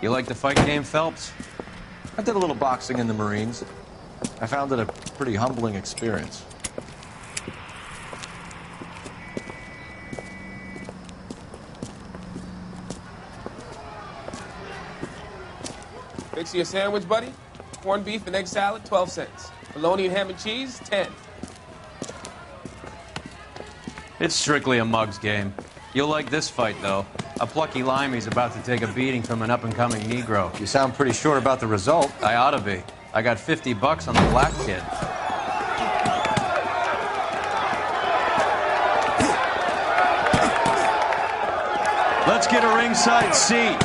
You like the fight game, Phelps? I did a little boxing in the Marines. I found it a pretty humbling experience. Fix you a sandwich, buddy? Corned beef and egg salad, 12 cents. Bologna and ham and cheese, 10. It's strictly a mug's game. You'll like this fight, though. A plucky limey's about to take a beating from an up-and-coming Negro. You sound pretty sure about the result. I ought to be. I got $50 on the black kid. Let's get a ringside seat.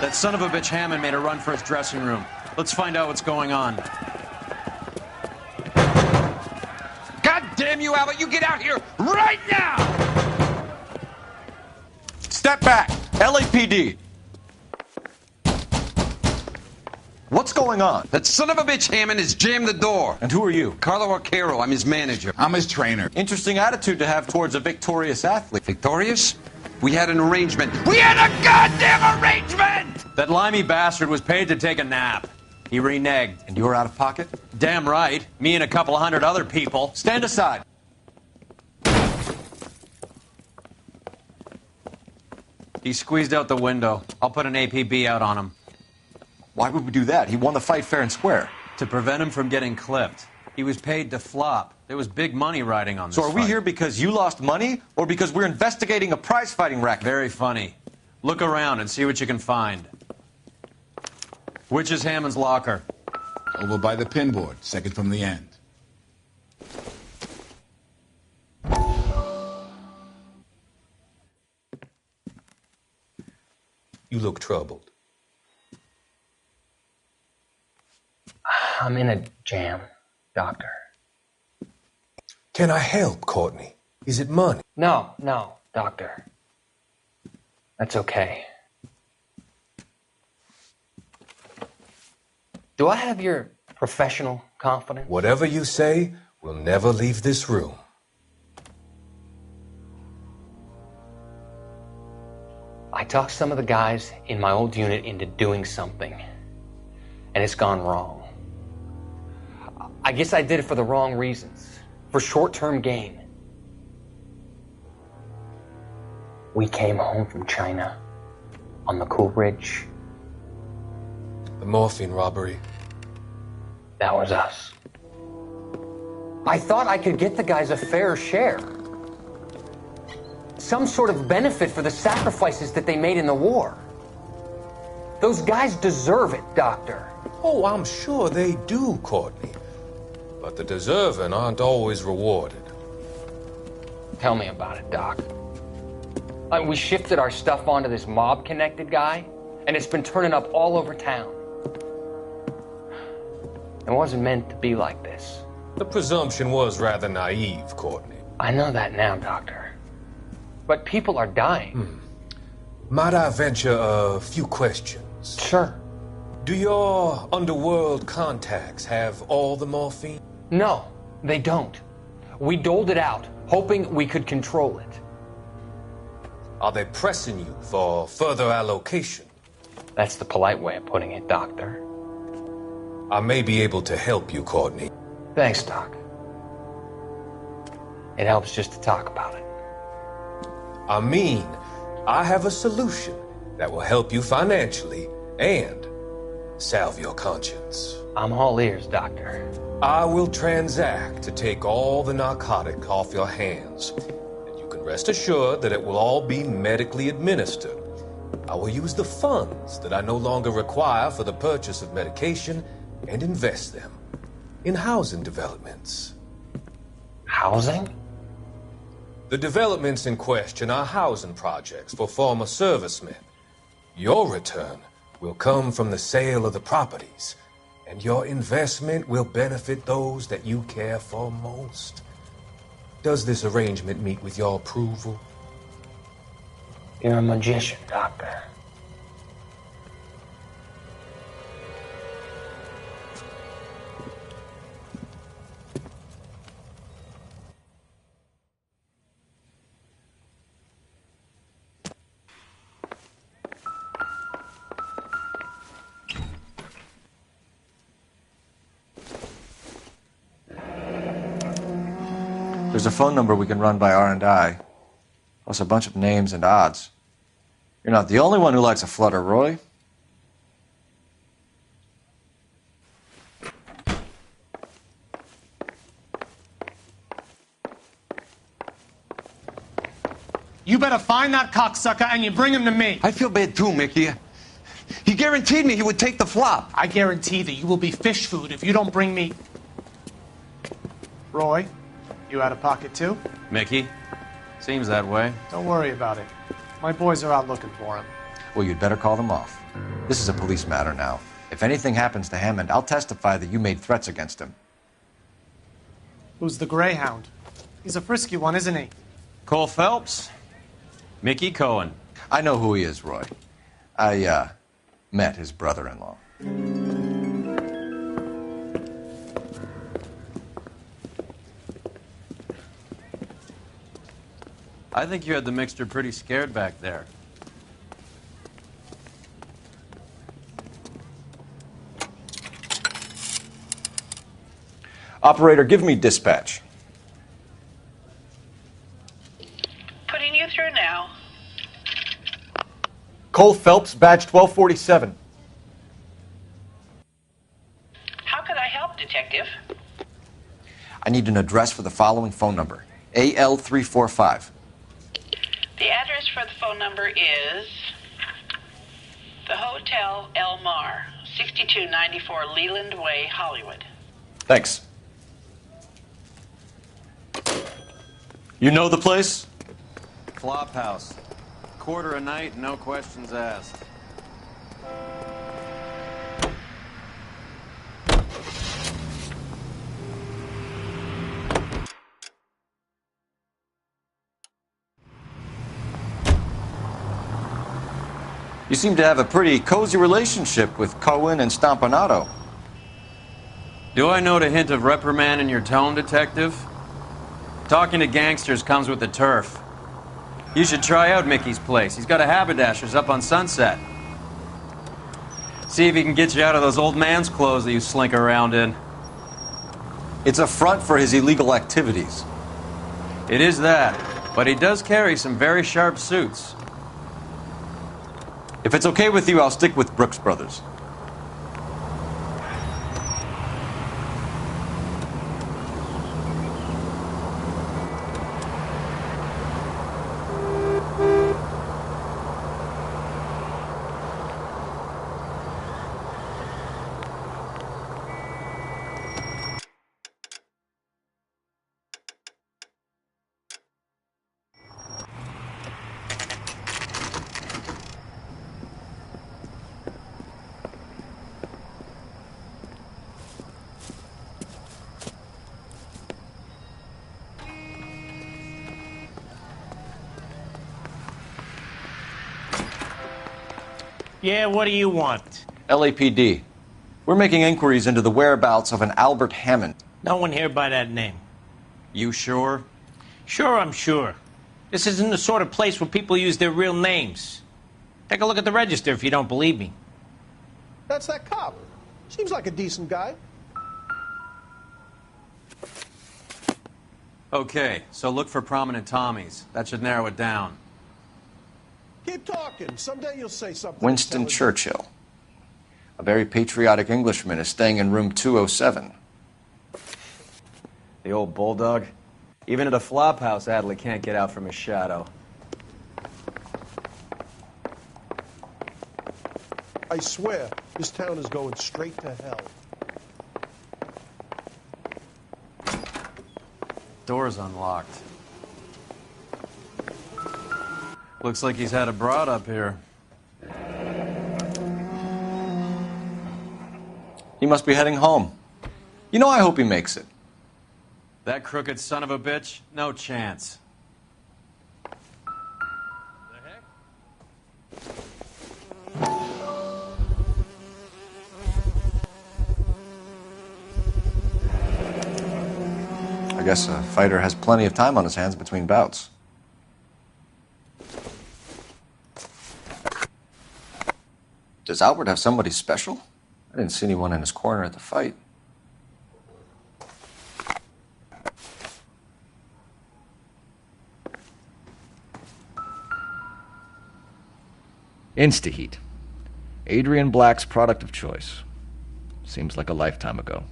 That son of a bitch Hammond made a run for his dressing room. Let's find out what's going on. God damn you, Albert! You get out here right now! Step back! LAPD! What's going on? That son of a bitch Hammond has jammed the door. And who are you? Carlo Arcaro, I'm his manager. I'm his trainer. Interesting attitude to have towards a victorious athlete. Victorious? We had an arrangement. We had a goddamn arrangement! That limey bastard was paid to take a nap. He reneged. And you're out of pocket? Damn right. Me and a couple 100 other people. Stand aside. He squeezed out the window. I'll put an APB out on him. Why would we do that? He won the fight fair and square. To prevent him from getting clipped. He was paid to flop. There was big money riding on this So are we fight. here because you lost money or because we're investigating a prize-fighting racket? Very funny. Look around and see what you can find. Which is Hammond's locker? Over by the pinboard, second from the end. You look troubled. I'm in a jam, Doctor. Can I help, Courtney? Is it money? No, Doctor. That's okay. Do I have your professional confidence? Whatever you say, we'll never leave this room. I talked some of the guys in my old unit into doing something, and it's gone wrong. I guess I did it for the wrong reasons, for short-term gain. We came home from China on the Cool Ridge. The morphine robbery. That was us. I thought I could get the guys a fair share. Some sort of benefit for the sacrifices that they made in the war. Those guys deserve it, Doctor. Oh, I'm sure they do, Courtney. But the deserving aren't always rewarded. Tell me about it, Doc. We shifted our stuff onto this mob-connected guy, and it's been turning up all over town. It wasn't meant to be like this. The presumption was rather naive, Courtney. I know that now, Doctor. But people are dying. Might I venture a few questions? Sure. Do your underworld contacts have all the morphine? No, they don't. We doled it out, hoping we could control it. Are they pressing you for further allocation? That's the polite way of putting it, Doctor. I may be able to help you, Courtney. Thanks, Doc. It helps just to talk about it. I mean, I have a solution that will help you financially and salve your conscience. I'm all ears, Doctor. I will transact to take all the narcotic off your hands. And you can rest assured that it will all be medically administered. I will use the funds that I no longer require for the purchase of medication and invest them in housing developments. Housing? The developments in question are housing projects for former servicemen. Your return will come from the sale of the properties, and your investment will benefit those that you care for most. Does this arrangement meet with your approval? You're a magician, Doctor. There's a phone number we can run by R&I, plus a bunch of names and odds. You're not the only one who likes a flutter, Roy. You better find that cocksucker and you bring him to me. I feel bad too, Mickey. He guaranteed me he would take the flop. I guarantee that you will be fish food if you don't bring me... Roy, you out of pocket too? Mickey? Seems that way. Don't worry about it. My boys are out looking for him. Well, you'd better call them off. This is a police matter now. If anything happens to Hammond, I'll testify that you made threats against him. Who's the Greyhound? He's a frisky one, isn't he? Cole Phelps? Mickey Cohen. I know who he is, Roy. I, met his brother-in-law. I think you had the mixture pretty scared back there. Operator, give me dispatch. Putting you through now. Cole Phelps, badge 1247. How could I help, Detective? I need an address for the following phone number. AL345. The address for the phone number is the Hotel El Mar, 6294 Leland Way, Hollywood. Thanks. You know the place? Flophouse. Quarter a night, no questions asked. You seem to have a pretty cozy relationship with Cohen and Stompanato. Do I note a hint of reprimand in your tone, Detective? Talking to gangsters comes with the turf. You should try out Mickey's place. He's got a haberdasher's up on Sunset. See if he can get you out of those old man's clothes that you slink around in. It's a front for his illegal activities. It is that, but he does carry some very sharp suits. If it's okay with you, I'll stick with Brooks Brothers. Yeah, what do you want? LAPD. We're making inquiries into the whereabouts of an Albert Hammond. No one here by that name. You sure? Sure, I'm sure. This isn't the sort of place where people use their real names. Take a look at the register if you don't believe me. That's that cop. Seems like a decent guy. Okay, so look for prominent Tommies. That should narrow it down. Keep talking. Someday you'll say something. Winston intelligent. Churchill. A very patriotic Englishman is staying in room 207. The old bulldog. Even at a flophouse, Adley can't get out from his shadow. I swear, this town is going straight to hell. Door's unlocked. Looks like he's had a broad up here. He must be heading home. You know, I hope he makes it. That crooked son of a bitch? No chance. I guess a fighter has plenty of time on his hands between bouts. Does Albert have somebody special? I didn't see anyone in his corner at the fight. Instaheat. Adrian Black's product of choice. Seems like a lifetime ago.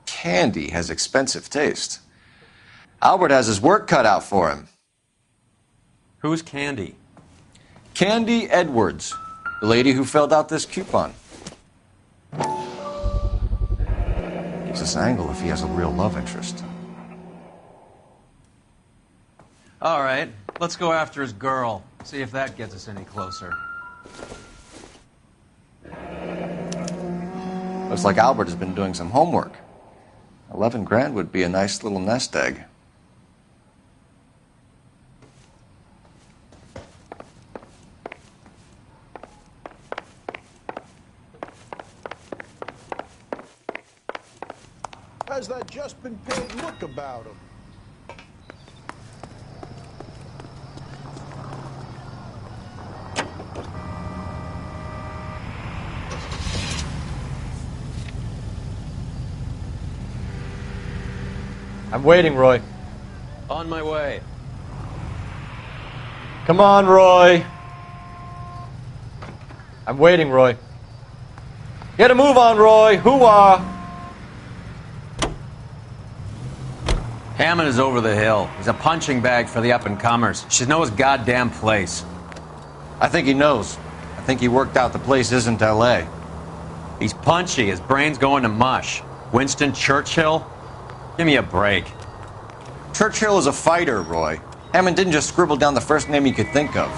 Candy has expensive taste. Albert has his work cut out for him. Who's Candy? Candy Edwards, the lady who filled out this coupon. Gives us an angle if he has a real love interest. All right, let's go after his girl. See if that gets us any closer. Looks like Albert has been doing some homework. 11 grand would be a nice little nest egg. Has that just been paid look about him? I'm waiting, Roy. On my way. Come on, Roy. I'm waiting, Roy. Get a move on, Roy. Hoo-ah. Hammond is over the hill. He's a punching bag for the up-and-comers. Should know his goddamn place. I think he knows. I think he worked out the place isn't L.A. He's punchy. His brain's going to mush. Winston Churchill? Give me a break. Churchill is a fighter, Roy. Hammond didn't just scribble down the first name he could think of.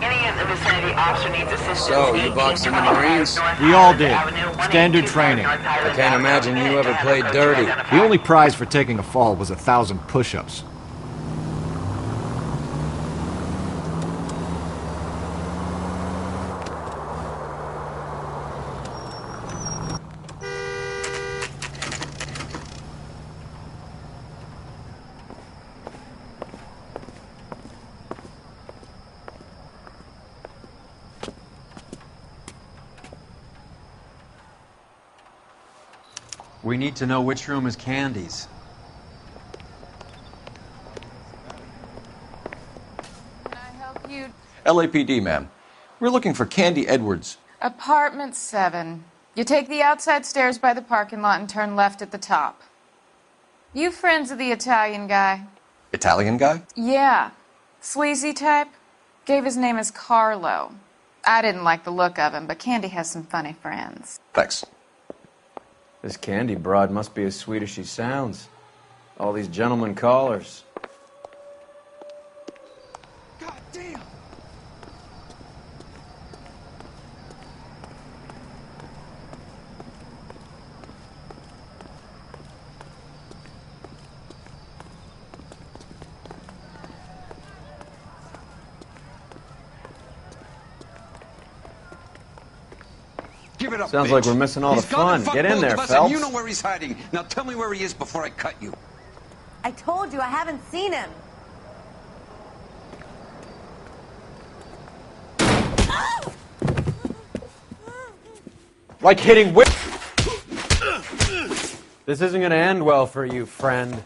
Any in the vicinity officer needs assistance. So, you boxed in the Marines? We all did. Standard training. I can't imagine you ever played dirty. The only prize for taking a fall was 1,000 push-ups. We need to know which room is Candy's. Can I help you? LAPD, ma'am. We're looking for Candy Edwards. Apartment 7. You take the outside stairs by the parking lot and turn left at the top. You friends of the Italian guy? Italian guy? Yeah. Sleazy type? Gave his name as Carlo. I didn't like the look of him, but Candy has some funny friends. Thanks. This Candy broad must be as sweet as she sounds. All these gentlemen callers. God damn! Give it up, Sounds bitch. like we're missing all the He's gone fun. to fuck Get in both there, of us, Phelps. and you know where he's hiding. Now tell me where he is before I cut you. I told you I haven't seen him. Like hitting whip. This isn't going to end well for you, friend.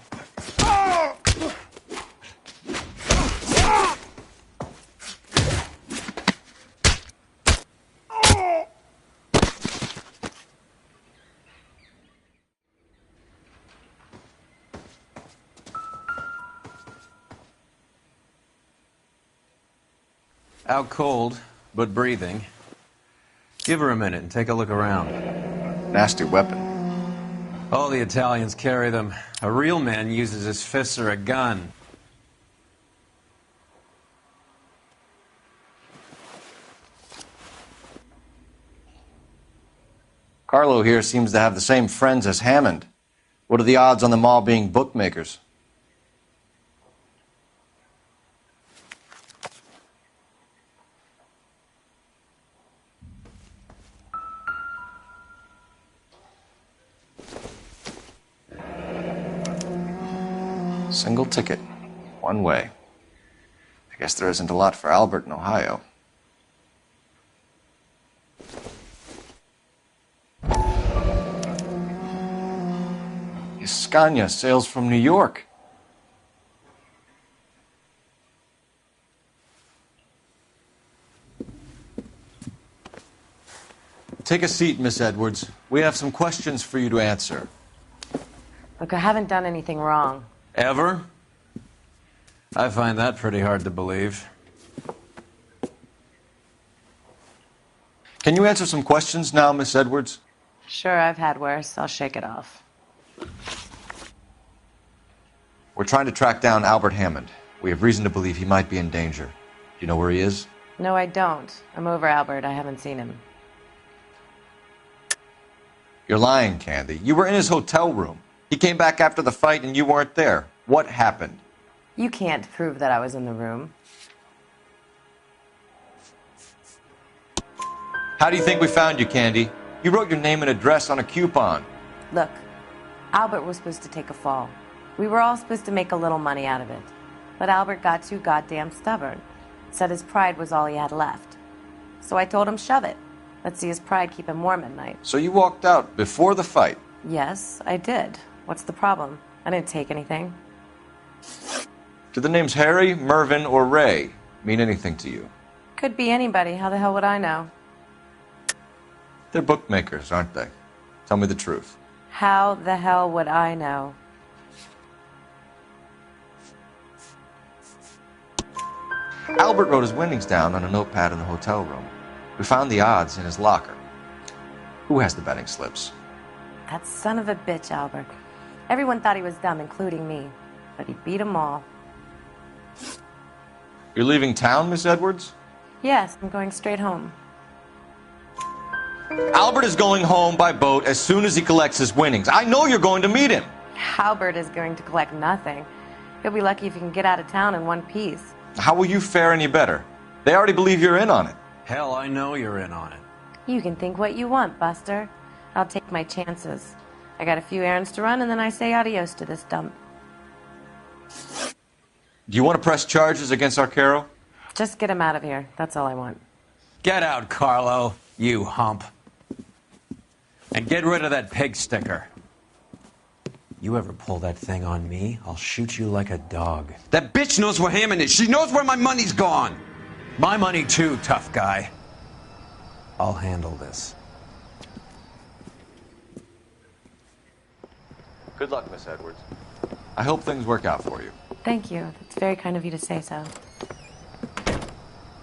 Out cold, but breathing. Give her a minute and take a look around. Nasty weapon. All the Italians carry them. A real man uses his fists or a gun. Carlo here seems to have the same friends as Hammond. What are the odds on them all being bookmakers? Single ticket, one way. I guess there isn't a lot for Albert in Ohio. Scania sails from New York. Take a seat, Miss Edwards. We have some questions for you to answer. Look, I haven't done anything wrong. Ever? I find that pretty hard to believe. Can you answer some questions now, Miss Edwards? Sure, I've had worse. I'll shake it off. We're trying to track down Albert Hammond. We have reason to believe he might be in danger. Do you know where he is? No, I don't. I'm over Albert. I haven't seen him. You're lying, Candy. You were in his hotel room. He came back after the fight and you weren't there. What happened? You can't prove that I was in the room. How do you think we found you, Candy? You wrote your name and address on a coupon. Look, Albert was supposed to take a fall. We were all supposed to make a little money out of it. But Albert got too goddamn stubborn. Said his pride was all he had left. So I told him, shove it. Let's see his pride keep him warm at night. So you walked out before the fight? Yes, I did. What's the problem? I didn't take anything. Do the names Harry, Mervyn, or Ray mean anything to you? Could be anybody. How the hell would I know? They're bookmakers, aren't they? Tell me the truth. How the hell would I know? Albert wrote his winnings down on a notepad in the hotel room. We found the odds in his locker. Who has the betting slips? That son of a bitch, Albert. Everyone thought he was dumb, including me. But he beat them all. You're leaving town, Miss Edwards? Yes, I'm going straight home. Albert is going home by boat as soon as he collects his winnings. I know you're going to meet him. Albert is going to collect nothing. He'll be lucky if he can get out of town in one piece. How will you fare any better? They already believe you're in on it. Hell, I know you're in on it. You can think what you want, Buster. I'll take my chances. I got a few errands to run, and then I say adios to this dump. Do you want to press charges against Arcaro? Just get him out of here. That's all I want. Get out, Carlo, you hump. And get rid of that pig sticker. You ever pull that thing on me, I'll shoot you like a dog. That bitch knows where Hammond is. She knows where my money's gone. My money too, tough guy. I'll handle this. Good luck, Miss Edwards. I hope things work out for you. Thank you. It's very kind of you to say so.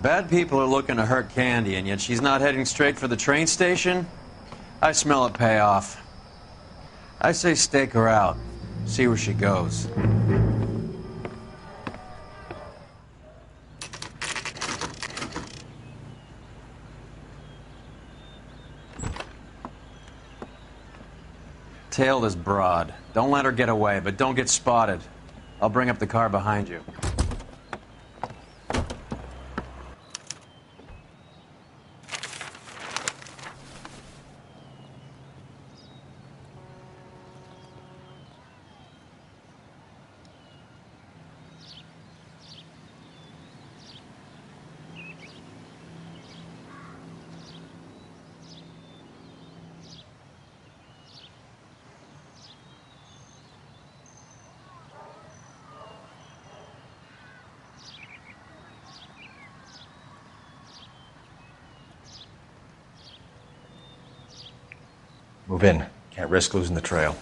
Bad people are looking to hurt Candy, and yet she's not heading straight for the train station? I smell a payoff. I say stake her out. See where she goes. Tail this broad. Don't let her get away, but don't get spotted. I'll bring up the car behind you. Move in. Can't risk losing the trail.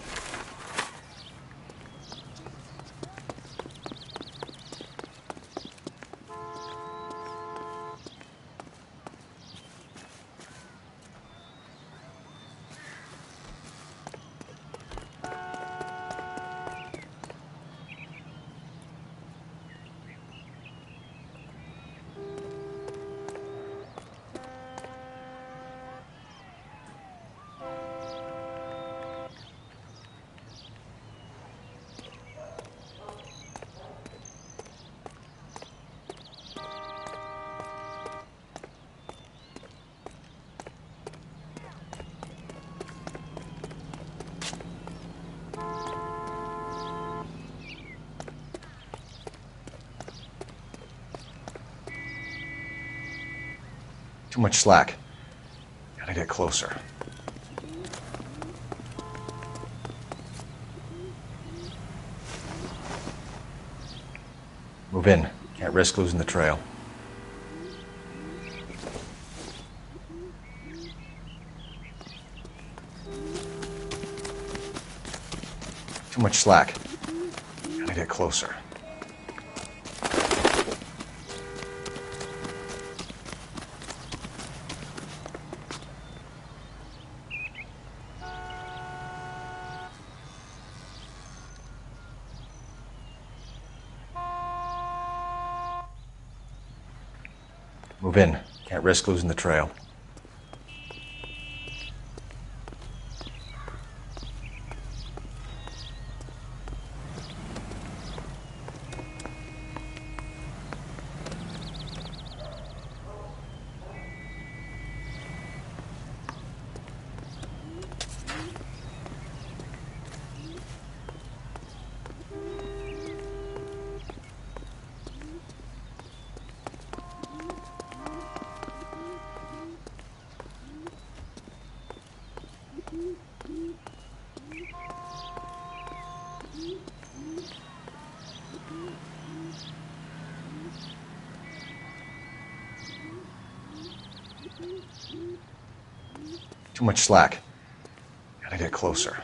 Too much slack. Gotta get closer. Move in. Can't risk losing the trail. Too much slack. Gotta get closer. Move in. Can't risk losing the trail. Too much slack. Gotta get closer.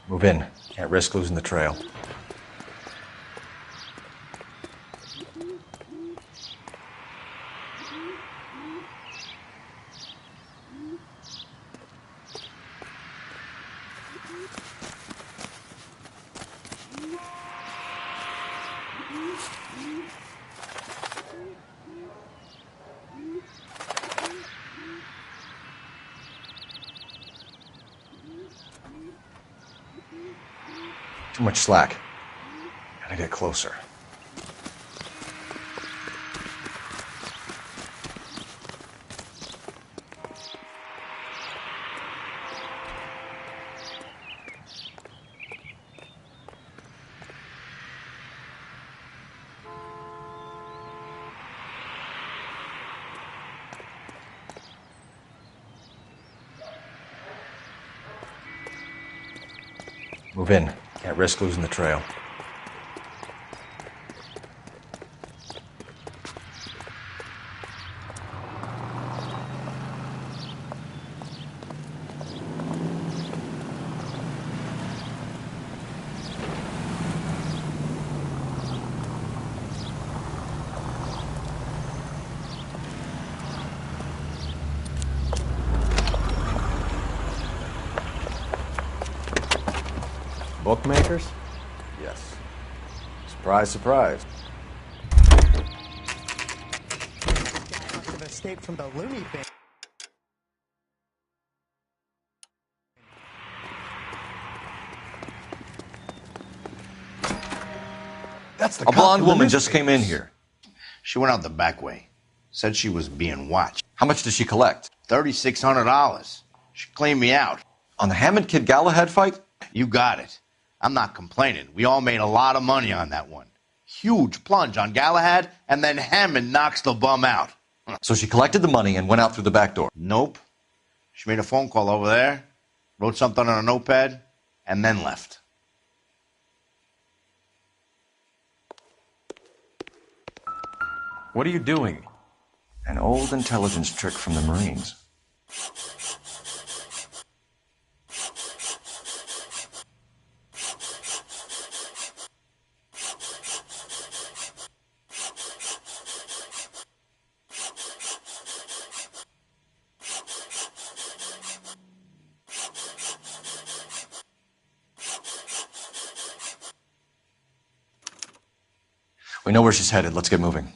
Move in. Can't risk losing the trail. Too much slack. Gotta get closer. Move in. Can't risk losing the trail. Bookmakers? Yes. Surprise, surprise. Must have escaped from the loony bin. That's the A blonde woman just came in here. She went out the back way. Said she was being watched. How much did she collect? $3,600. She cleaned me out. On the Hammond Kid Galahad fight? You got it. I'm not complaining. We all made a lot of money on that one. Huge plunge on Galahad, and then Hammond knocks the bum out. So she collected the money and went out through the back door? Nope. She made a phone call over there, wrote something on a notepad, and then left. What are you doing? An old intelligence trick from the Marines. We know where she's headed. Let's get moving.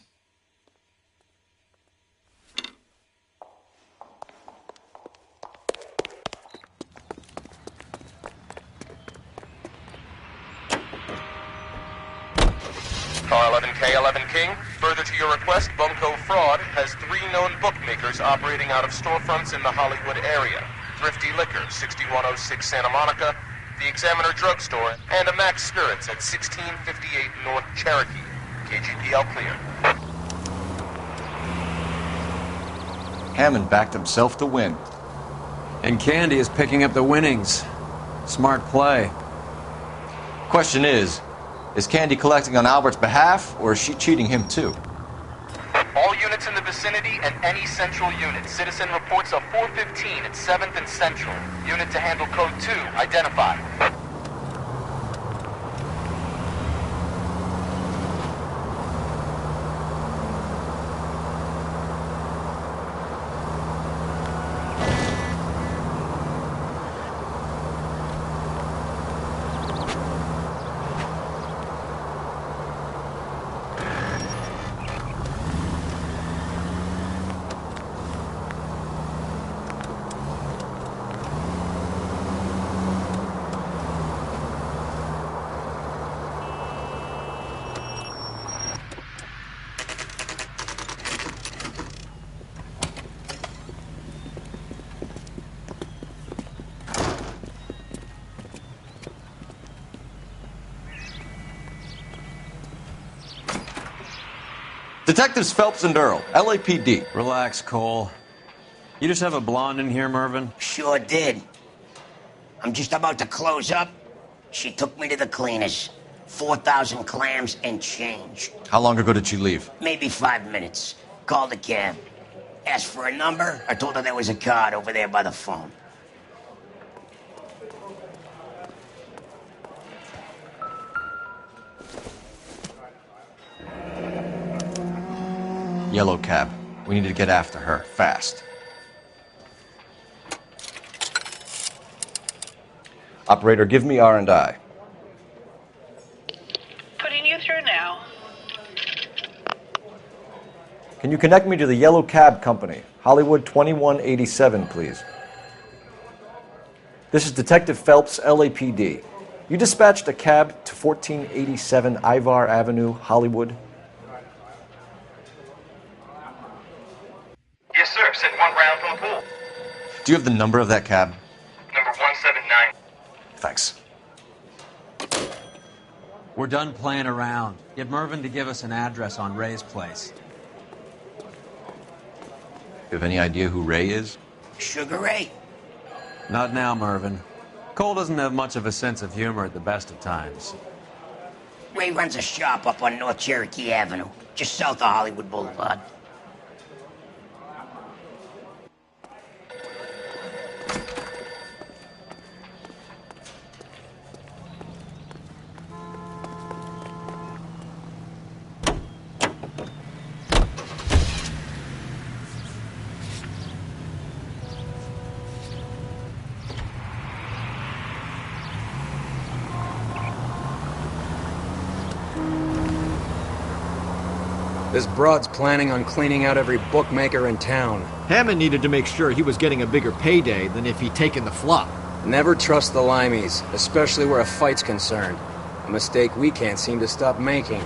Car 11K, 11 King. Further to your request, Bunko Fraud has 3 known bookmakers operating out of storefronts in the Hollywood area. Thrifty Liquor, 6106 Santa Monica, the Examiner Drugstore, and a Max Spirits at 1658 North Cherokee. KGPL clear. Hammond backed himself to win. And Candy is picking up the winnings. Smart play. Question is Candy collecting on Albert's behalf, or is she cheating him too? All units in the vicinity and any central unit. Citizen reports of 415 at 7th and Central. Unit to handle code 2, identify. Detectives Phelps and Earl, LAPD. Relax, Cole. You just have a blonde in here, Mervyn? Sure did. I'm just about to close up. She took me to the cleaners. 4,000 clams and change. How long ago did she leave? Maybe 5 minutes. Called a cab. Asked for a number. I told her there was a card over there by the phone. Yellow cab. We need to get after her, fast. Operator, give me R&I. Putting you through now. Can you connect me to the Yellow Cab Company, Hollywood 2187, please? This is Detective Phelps, LAPD. You dispatched a cab to 1487 Ivar Avenue, Hollywood. Yes, sir. Sent 1 round from the pool. Do you have the number of that cab? Number 179. Thanks. We're done playing around. Get Mervyn to give us an address on Ray's place. You have any idea who Ray is? Sugar Ray? Not now, Mervyn. Cole doesn't have much of a sense of humor at the best of times. Ray runs a shop up on North Cherokee Avenue, just south of Hollywood Boulevard. This broad's planning on cleaning out every bookmaker in town. Hammond needed to make sure he was getting a bigger payday than if he'd taken the flop. Never trust the limeys, especially where a fight's concerned. A mistake we can't seem to stop making.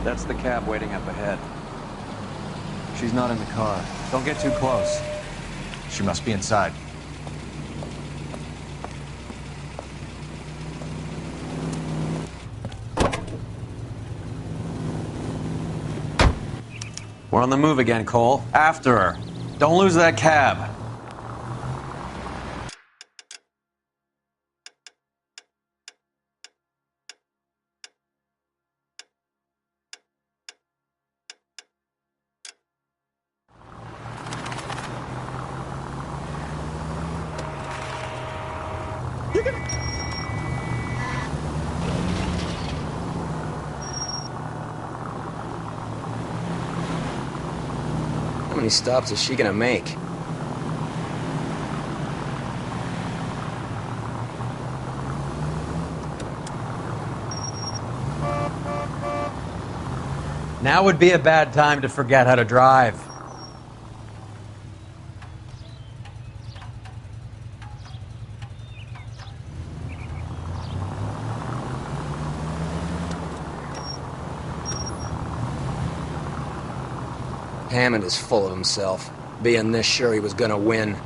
That's the cab waiting up ahead. She's not in the car. Don't get too close. She must be inside. We're on the move again, Cole. After her. Don't lose that cab. How many stops is she gonna make? Now would be a bad time to forget how to drive. Hammond is full of himself, being this sure he was gonna win.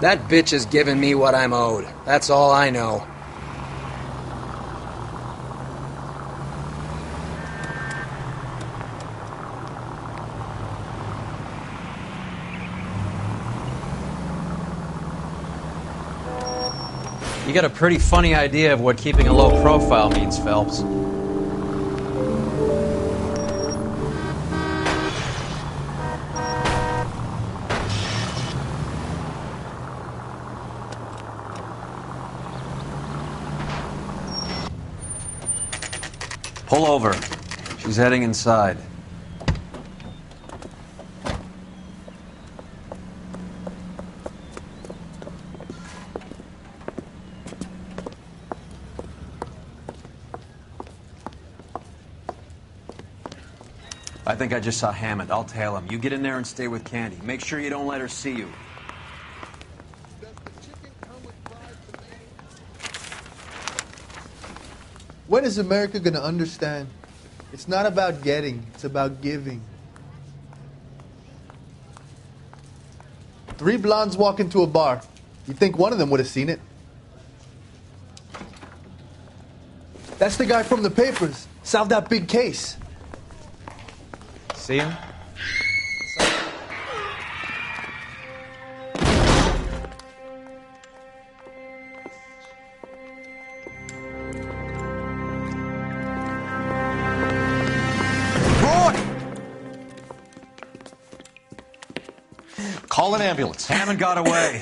That bitch is giving me what I'm owed. That's all I know. You got a pretty funny idea of what keeping a low profile means, Phelps. Pull over. She's heading inside. I think I just saw Hammond. I'll tail him. You get in there and stay with Candy. Make sure you don't let her see you. When is America going to understand? It's not about getting, it's about giving. 3 blondes walk into a bar. You'd think one of them would have seen it. That's the guy from the papers. Solved that big case. See him? Call an ambulance. Hammond got away.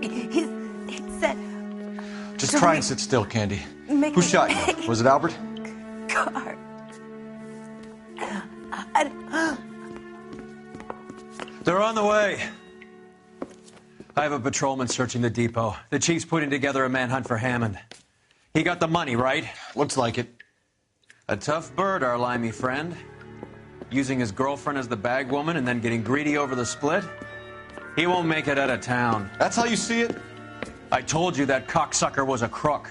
He said... Just try and sit still, Candy. Make Who shot you? Was it Albert? car. They're on the way. I have a patrolman searching the depot. The chief's putting together a manhunt for Hammond. He got the money, right? Looks like it. A tough bird, our limey friend. Using his girlfriend as the bag woman and then getting greedy over the split? He won't make it out of town. That's how you see it? I told you that cocksucker was a crook.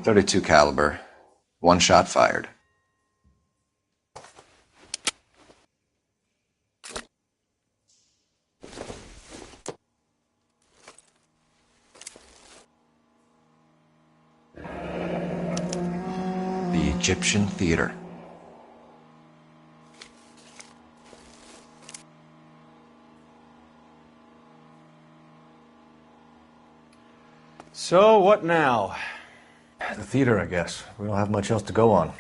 .32 caliber. 1 shot fired. The Egyptian Theater. So, what now? The theater, I guess. We don't have much else to go on.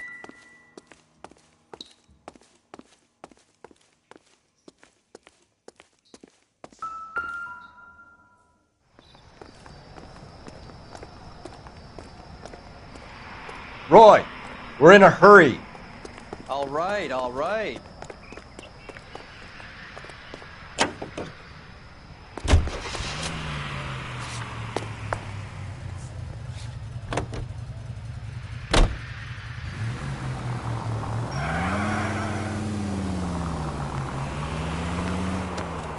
Roy! We're in a hurry. All right, all right.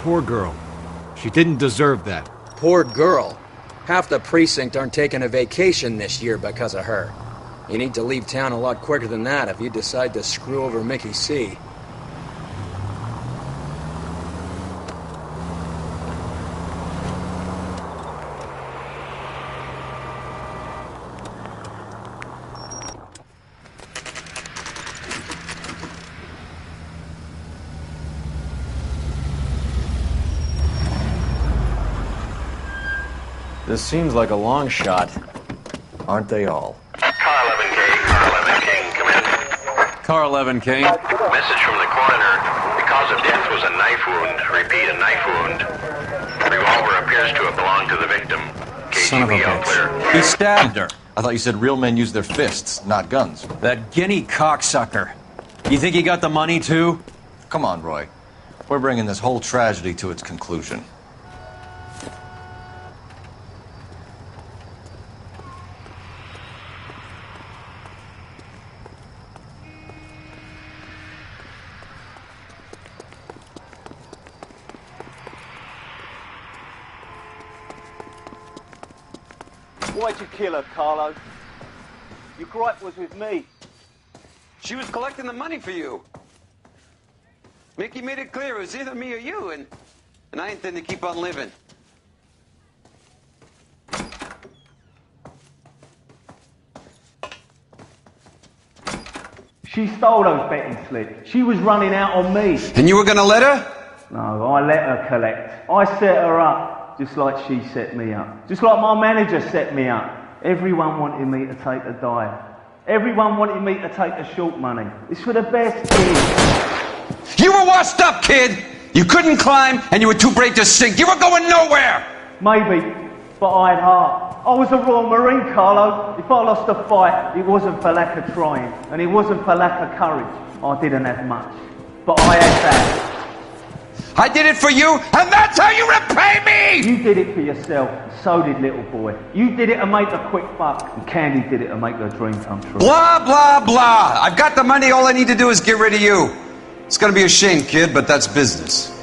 Poor girl. She didn't deserve that. Poor girl. Half the precinct aren't taking a vacation this year because of her. You need to leave town a lot quicker than that if you decide to screw over Mickey C. This seems like a long shot. Aren't they all? Car 11K, Car 11 King, come in. Car 11 King. Message from the coroner. The cause of death was a knife wound. Repeat, a knife wound. The revolver appears to have belonged to the victim. Son of a KGB all clear. bitch. He stabbed her. I thought you said real men use their fists, not guns. That guinea cocksucker. You think he got the money, too? Come on, Roy. We're bringing this whole tragedy to its conclusion. Why'd you kill her, Carlo? Your gripe was with me. She was collecting the money for you. Mickey made it clear it was either me or you, and I intend to keep on living. She stole those betting slips. She was running out on me. And you were gonna let her? No, I let her collect. I set her up, just like she set me up. Just like my manager set me up. Everyone wanted me to take the dive. Everyone wanted me to take the short money. It's for the best kid. You were washed up, kid! You couldn't climb, and you were too brave to sink. You were going nowhere! Maybe, but I had heart. I was a Royal Marine, Carlo. If I lost a fight, it wasn't for lack of trying, and it wasn't for lack of courage. I didn't have much, but I had that. I did it for you, and that's how you repay me! You did it for yourself, and so did little boy. You did it to make a quick buck, and Candy did it to make her dream come true. Blah, blah, blah. I've got the money, all I need to do is get rid of you. It's gonna be a shame, kid, but that's business.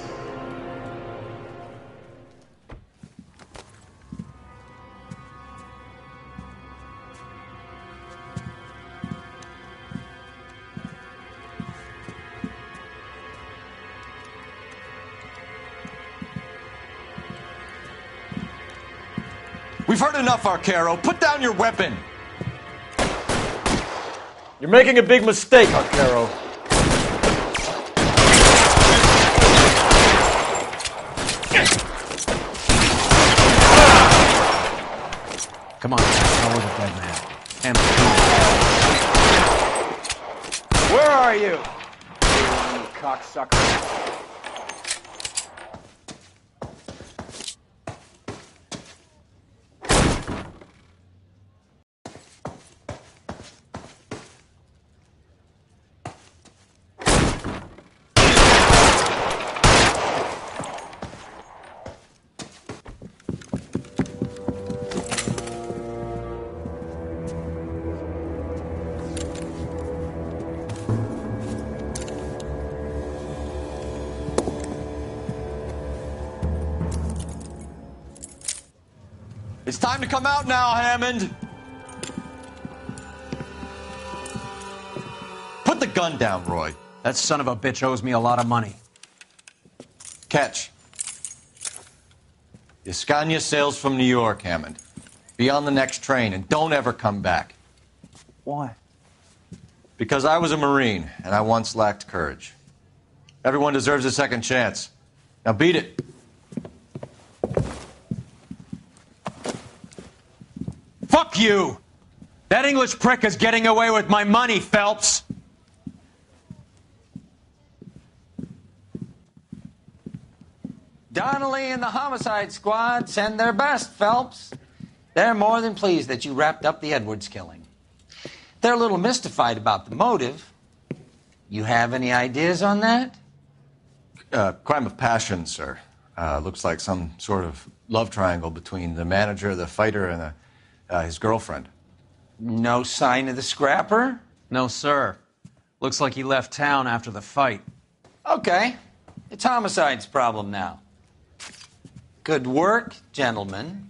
We've heard enough, Arcaro. Put down your weapon. You're making a big mistake, Arcaro. Come on, how was it, dead man? Where are you? You cocksucker. It's time to come out now, Hammond. Put the gun down, Roy. That son of a bitch owes me a lot of money. Catch. Escania sails from New York, Hammond. Be on the next train and don't ever come back. Why? Because I was a Marine and I once lacked courage. Everyone deserves a second chance. Now beat it. Fuck you! That English prick is getting away with my money, Phelps! Donnelly and the homicide squad send their best, Phelps. They're more than pleased that you wrapped up the Edwards killing. they're a little mystified about the motive. You have any ideas on that? Crime of passion, sir. Looks like some sort of love triangle between the manager, the fighter, and his girlfriend. No sign of the scrapper? No, sir. Looks like he left town after the fight. Okay. It's homicide's problem now. Good work, gentlemen.